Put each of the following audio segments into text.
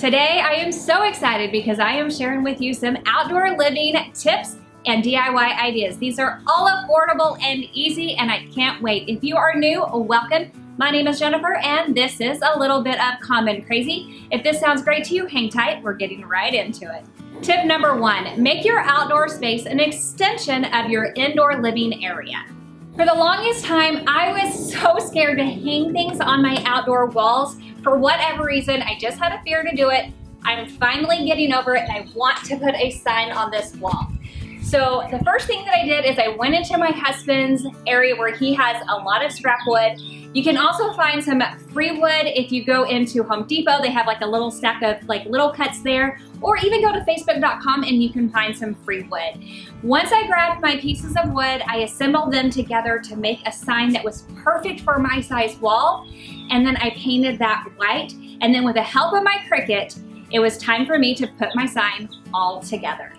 Today I am so excited because I am sharing with you some outdoor living tips and DIY ideas. These are all affordable and easy, and I can't wait. If you are new, welcome. My name is Jennifer and this is a little bit of Common Crazy. If this sounds great to you, hang tight, we're getting right into it. Tip number 1, make your outdoor space an extension of your indoor living area. For the longest time, I was so scared to hang things on my outdoor walls. For whatever reason, I just had a fear to do it. I'm finally getting over it and I want to put a sign on this wall. So the first thing that I did is I went into my husband's area where he has a lot of scrap wood. You can also find some free wood if you go into Home Depot. They have like a little stack of like little cuts there, or even go to facebook.com and you can find some free wood. Once I grabbed my pieces of wood, I assembled them together to make a sign that was perfect for my size wall. And then I painted that white. And then with the help of my Cricut, it was time for me to put my sign all together.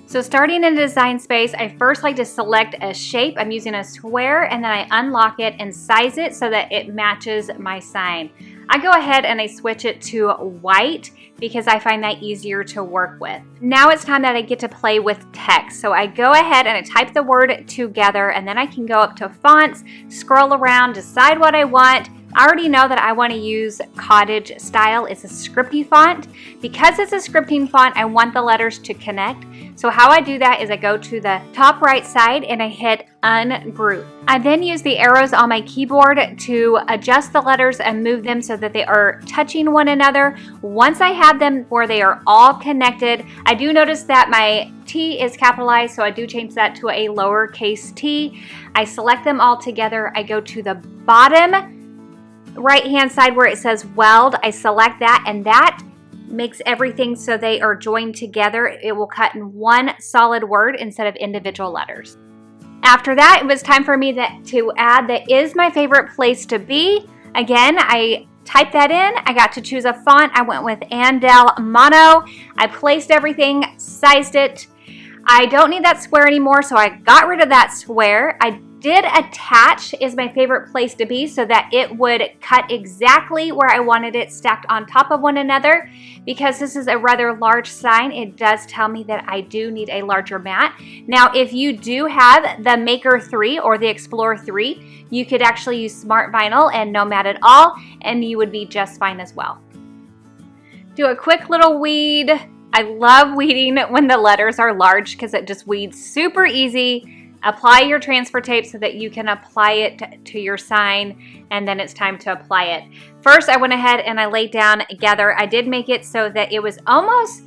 So starting in design space, I first like to select a shape. I'm using a square, and then I unlock it and size it so that it matches my sign. I go ahead and I switch it to white because I find that easier to work with. Now it's time that I get to play with text. So I go ahead and I type the word together, and then I can go up to fonts, scroll around, decide what I want. I already know that I want to use Cottage Style. It's a scripty font. Because it's a scripting font, I want the letters to connect. So how I do that is I go to the top right side and I hit ungroup. I then use the arrows on my keyboard to adjust the letters and move them so that they are touching one another. Once I have them where they are all connected, I do notice that my T is capitalized, so I do change that to a lowercase t. I select them all together. I go to the bottom right hand side where it says weld. I select that, and that makes everything so they are joined together. It will cut in one solid word instead of individual letters. After that, it was time for me to add the "is my favorite place to be." Again, I typed that in. I got to choose a font. I went with Andel Mono. I placed everything, sized it. I don't need that square anymore, so I got rid of that square. I did attach "is my favorite place to be" so that it would cut exactly where I wanted it, stacked on top of one another. Because this is a rather large sign, it does tell me that I do need a larger mat. Now, if you do have the Maker 3 or the Explorer 3, you could actually use smart vinyl and no mat at all, and you would be just fine as well. Do a quick little weed. I love weeding when the letters are large because it just weeds super easy. Apply your transfer tape so that you can apply it to your sign, and then it's time to apply it. First, I went ahead and I laid down together. I did make it so that it was almost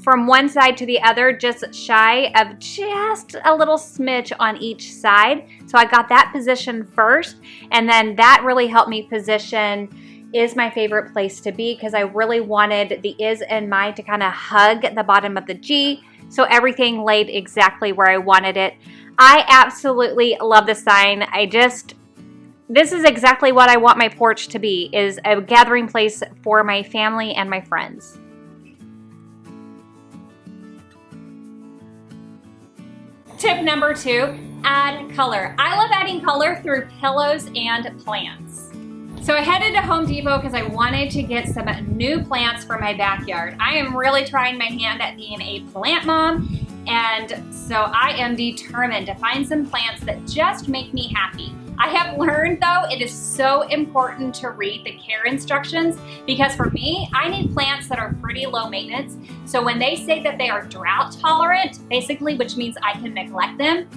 from one side to the other, just shy of just a little smidge on each side. So I got that position first, and then that really helped me position "is my favorite place to be" because I really wanted the "is" and "my" to kind of hug the bottom of the G, so everything laid exactly where I wanted it. I absolutely love the sign. This is exactly what I want my porch to be, is a gathering place for my family and my friends. Tip number 2, add color. I love adding color through pillows and plants. So I headed to Home Depot because I wanted to get some new plants for my backyard. I am really trying my hand at being a plant mom, and so I am determined to find some plants that just make me happy. I have learned, though, it is so important to read the care instructions, because for me, I need plants that are pretty low maintenance. So when they say that they are drought tolerant, basically, which means I can neglect them,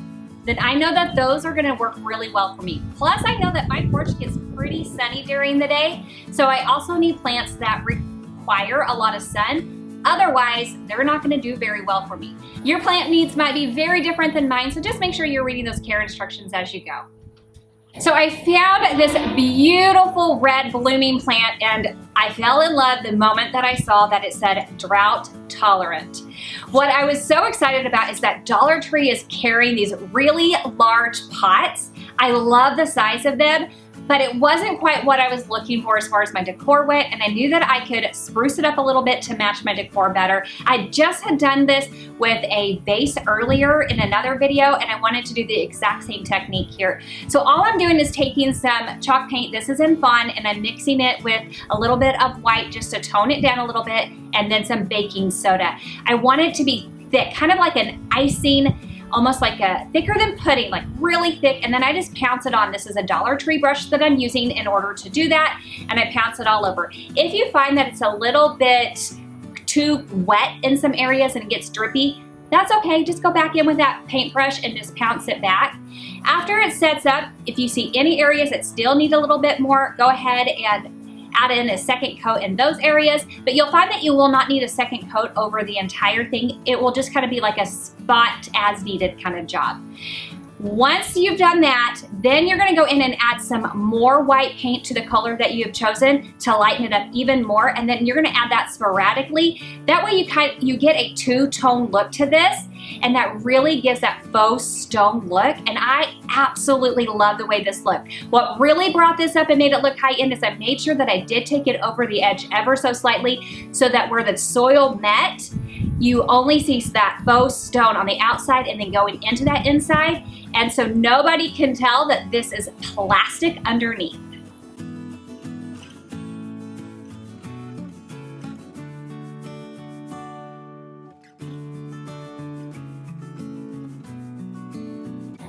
then I know that those are gonna work really well for me. Plus, I know that my porch gets pretty sunny during the day, so I also need plants that require a lot of sun. Otherwise, they're not gonna do very well for me. Your plant needs might be very different than mine, so just make sure you're reading those care instructions as you go. So I found this beautiful red blooming plant, and I fell in love the moment that I saw that it said drought tolerant. What I was so excited about is that Dollar Tree is carrying these really large pots. I love the size of them, but it wasn't quite what I was looking for as far as my decor went, and I knew that I could spruce it up a little bit to match my decor better. I just had done this with a vase earlier in another video, and I wanted to do the exact same technique here. So all I'm doing is taking some chalk paint, this is in Fawn, and I'm mixing it with a little bit of white just to tone it down a little bit, and then some baking soda. I want it to be thick, kind of like an icing, almost like a thicker than pudding, like really thick, and then I just pounce it on. This is a Dollar Tree brush that I'm using in order to do that, and I pounce it all over. If you find that it's a little bit too wet in some areas and it gets drippy, that's okay. Just go back in with that paintbrush and just pounce it back. After it sets up, if you see any areas that still need a little bit more, go ahead and add in a second coat in those areas, but you'll find that you will not need a second coat over the entire thing. It will just kind of be like a spot as needed kind of job. Once you've done that, then you're gonna go in and add some more white paint to the color that you have chosen to lighten it up even more, and then you're gonna add that sporadically. That way you get a two-tone look to this, and that really gives that faux stone look, and I absolutely love the way this looked. What really brought this up and made it look high-end is I made sure that I did take it over the edge ever so slightly so that where the soil met, you only see that faux stone on the outside and then going into that inside, and so nobody can tell that this is plastic underneath.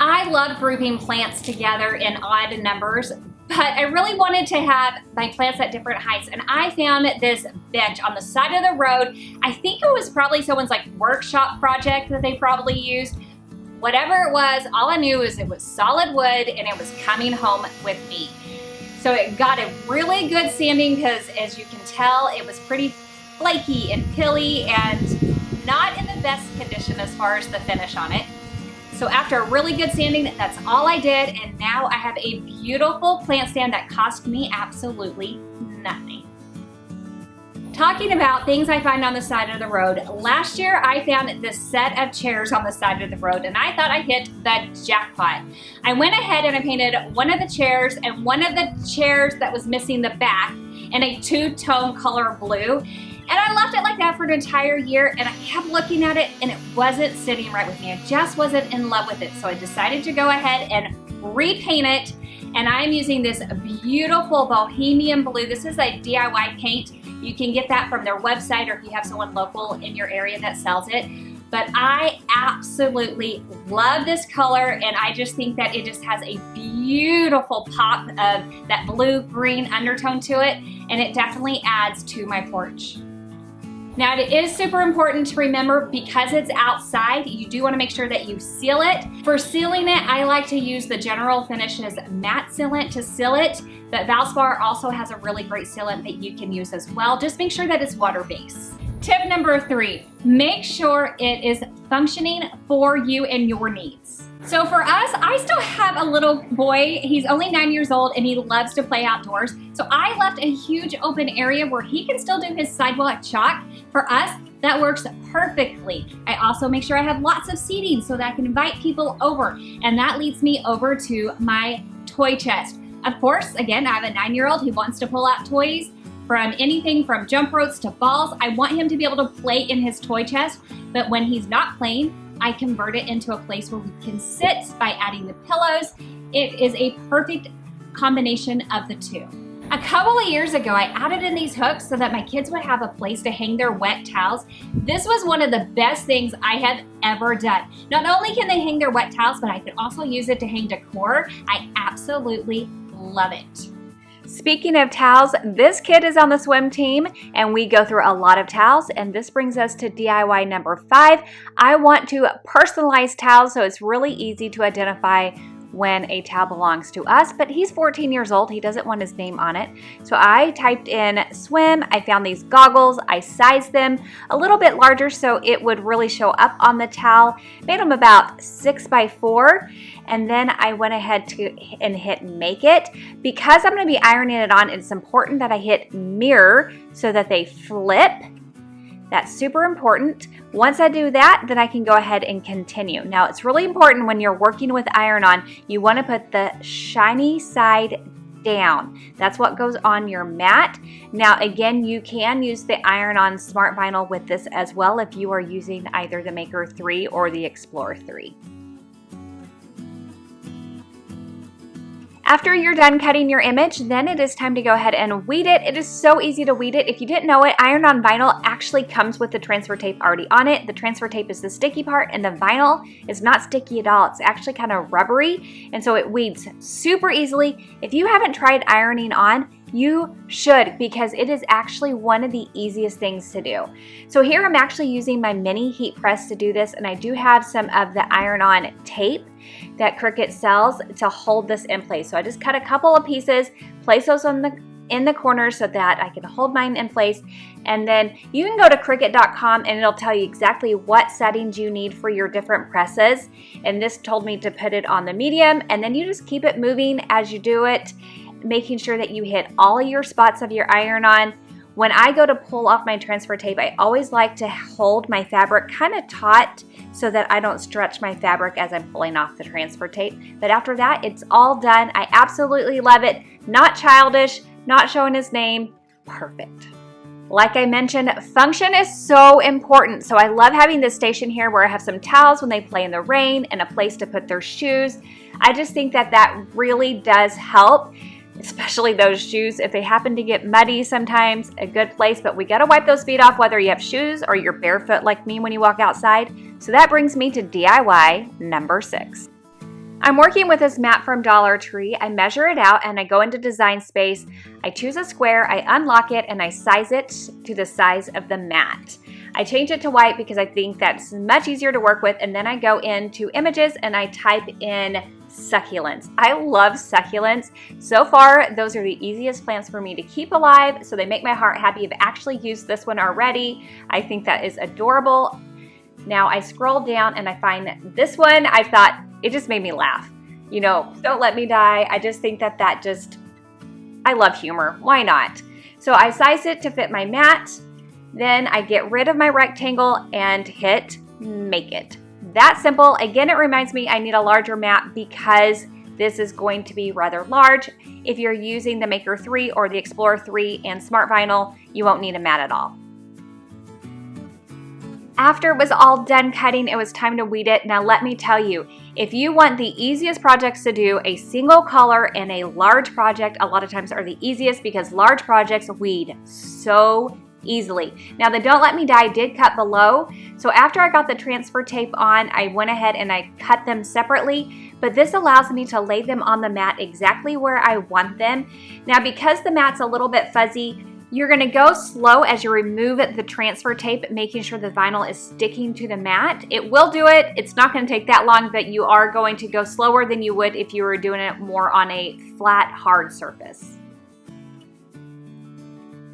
I love grouping plants together in odd numbers, but I really wanted to have my plants at different heights, and I found this bench on the side of the road. I think it was probably someone's like workshop project that they probably used. Whatever it was, all I knew is it was solid wood and it was coming home with me. So it got a really good sanding because, as you can tell, it was pretty flaky and pilly and not in the best condition as far as the finish on it. So after a really good sanding, that's all I did, and now I have a beautiful plant stand that cost me absolutely nothing. Talking about things I find on the side of the road, last year I found this set of chairs on the side of the road, and I thought I hit the jackpot. I went ahead and I painted one of the chairs and one of the chairs that was missing the back in a two-tone color blue. And I left it like that for an entire year, and I kept looking at it and it wasn't sitting right with me. I just wasn't in love with it. So I decided to go ahead and repaint it, and I'm using this beautiful bohemian blue. This is a DIY paint. You can get that from their website, or if you have someone local in your area that sells it. But I absolutely love this color, and I just think that it just has a beautiful pop of that blue-green undertone to it, and it definitely adds to my porch. Now, it is super important to remember, because it's outside, you do want to make sure that you seal it. For sealing it, I like to use the General Finishes matte sealant to seal it, but Valspar also has a really great sealant that you can use as well. Just make sure that it's water-based. Tip number 3, make sure it is functioning for you and your needs. So for us, I still have a little boy. He's only 9 years old and he loves to play outdoors. So I left a huge open area where he can still do his sidewalk chalk. For us, that works perfectly. I also make sure I have lots of seating so that I can invite people over. And that leads me over to my toy chest. Of course, again, I have a 9-year-old who wants to pull out toys from anything from jump ropes to balls. I want him to be able to play in his toy chest, but when he's not playing, I convert it into a place where we can sit by adding the pillows. It is a perfect combination of the two. A couple of years ago, I added in these hooks so that my kids would have a place to hang their wet towels. This was one of the best things I have ever done. Not only can they hang their wet towels, but I can also use it to hang decor. I absolutely love it. Speaking of towels, this kid is on the swim team and we go through a lot of towels, and this brings us to DIY number 5. I want to personalize towels so it's really easy to identify when a towel belongs to us, but he's 14 years old. He doesn't want his name on it. So I typed in swim. I found these goggles. I sized them a little bit larger so it would really show up on the towel. Made them about 6 by 4. And then I went ahead and hit make it. Because I'm going to be ironing it on, it's important that I hit mirror so that they flip. That's super important. Once I do that, then I can go ahead and continue. Now, it's really important when you're working with iron-on, you want to put the shiny side down. That's what goes on your mat. Now again, you can use the iron-on smart vinyl with this as well if you are using either the Maker 3 or the Explore 3. After you're done cutting your image, then it is time to go ahead and weed it. It is so easy to weed it. If you didn't know it, iron-on vinyl actually comes with the transfer tape already on it. The transfer tape is the sticky part, and the vinyl is not sticky at all. It's actually kind of rubbery, and so it weeds super easily. If you haven't tried ironing on, you should, because it is actually one of the easiest things to do. So here I'm actually using my mini heat press to do this, and I do have some of the iron-on tape that Cricut sells to hold this in place. So I just cut a couple of pieces, place those in the corners so that I can hold mine in place. And then you can go to Cricut.com and it'll tell you exactly what settings you need for your different presses. And this told me to put it on the medium, and then you just keep it moving as you do it, making sure that you hit all of your spots of your iron-on. When I go to pull off my transfer tape, I always like to hold my fabric kind of taut so that I don't stretch my fabric as I'm pulling off the transfer tape. But after that, it's all done. I absolutely love it. Not childish, not showing his name, perfect. Like I mentioned, function is so important. So I love having this station here where I have some towels when they play in the rain and a place to put their shoes. I just think that that really does help, especially those shoes. If they happen to get muddy sometimes, a good place, but we gotta wipe those feet off whether you have shoes or you're barefoot like me when you walk outside. So that brings me to DIY number 6. I'm working with this mat from Dollar Tree. I measure it out and I go into Design Space. I choose a square, I unlock it, and I size it to the size of the mat. I change it to white because I think that's much easier to work with, and then I go into Images and I type in succulents. I love succulents. So far, those are the easiest plants for me to keep alive, so they make my heart happy. I've actually used this one already. I think that is adorable. Now I scroll down and I find this one. I thought it just made me laugh. You know, Don't Let Me Die. I just think that I love humor. Why not? So I size it to fit my mat. Then I get rid of my rectangle and hit Make It. That simple. Again, it reminds me I need a larger mat because this is going to be rather large. If you're using the Maker 3 or the Explorer 3 and Smart Vinyl, you won't need a mat at all. After it was all done cutting, it was time to weed it. Now let me tell you, if you want the easiest projects to do, a single color and a large project a lot of times are the easiest because large projects weed so easily. Now the Don't Let Me Die did cut below, so after I got the transfer tape on, I went ahead and I cut them separately, but this allows me to lay them on the mat exactly where I want them. Now because the mat's a little bit fuzzy, you're going to go slow as you remove the transfer tape, making sure the vinyl is sticking to the mat. It will do it. It's not going to take that long, but you are going to go slower than you would if you were doing it more on a flat, hard surface.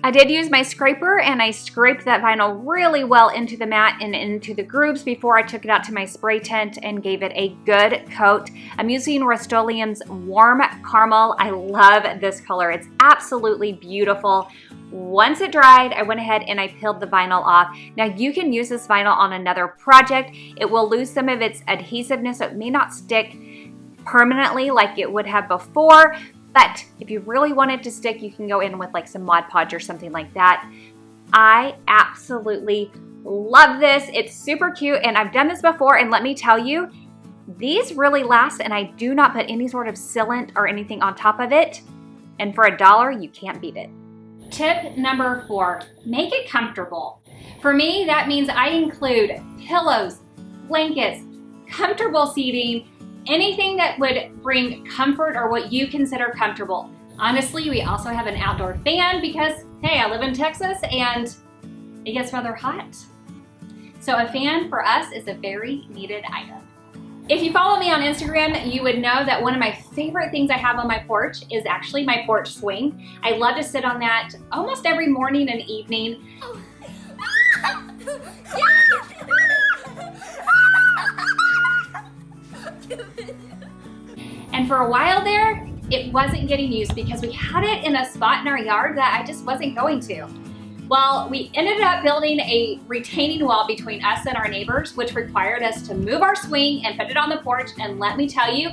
I did use my scraper and I scraped that vinyl really well into the mat and into the grooves before I took it out to my spray tent and gave it a good coat. I'm using Rust-Oleum's Warm Caramel. I love this color. It's absolutely beautiful. Once it dried, I went ahead and I peeled the vinyl off. Now you can use this vinyl on another project. It will lose some of its adhesiveness, so it may not stick permanently like it would have before. But if you really want it to stick, you can go in with like some Mod Podge or something like that. I absolutely love this. It's super cute, and I've done this before, and let me tell you, these really last, and I do not put any sort of sealant or anything on top of it. And for $1, you can't beat it. Tip number 4, make it comfortable. For me, that means I include pillows, blankets, comfortable seating, anything that would bring comfort or what you consider comfortable. Honestly, we also have an outdoor fan because, hey, I live in Texas and it gets rather hot. So a fan for us is a very needed item. If you follow me on Instagram, you would know that one of my favorite things I have on my porch is actually my porch swing. I love to sit on that almost every morning and evening. And for a while there, it wasn't getting used because we had it in a spot in our yard that I just wasn't going to. Well, we ended up building a retaining wall between us and our neighbors, which required us to move our swing and put it on the porch. And let me tell you,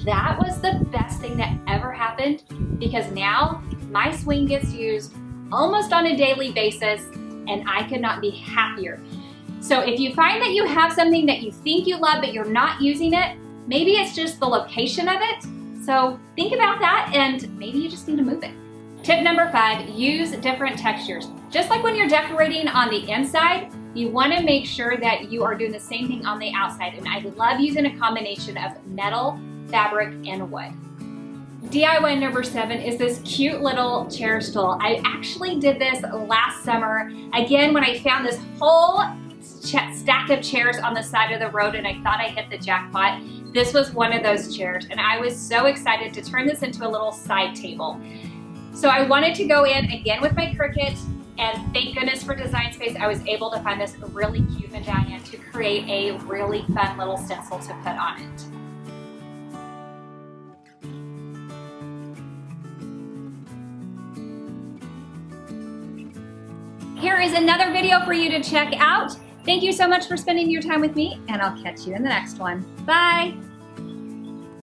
that was the best thing that ever happened, because now my swing gets used almost on a daily basis and I could not be happier. So if you find that you have something that you think you love but you're not using it, maybe it's just the location of it. So think about that, and maybe you just need to move it. Tip number 5, use different textures. Just like when you're decorating on the inside, you want to make sure that you are doing the same thing on the outside. And I love using a combination of metal, fabric, and wood. DIY number 7 is this cute little chair stool. I actually did this last summer. Again, when I found this whole stack of chairs on the side of the road and I thought I hit the jackpot, this was one of those chairs. And I was so excited to turn this into a little side table. So I wanted to go in again with my Cricut, and thank goodness for Design Space, I was able to find this really cute medallion to create a really fun little stencil to put on it. Here is another video for you to check out. Thank you so much for spending your time with me, and I'll catch you in the next one. Bye.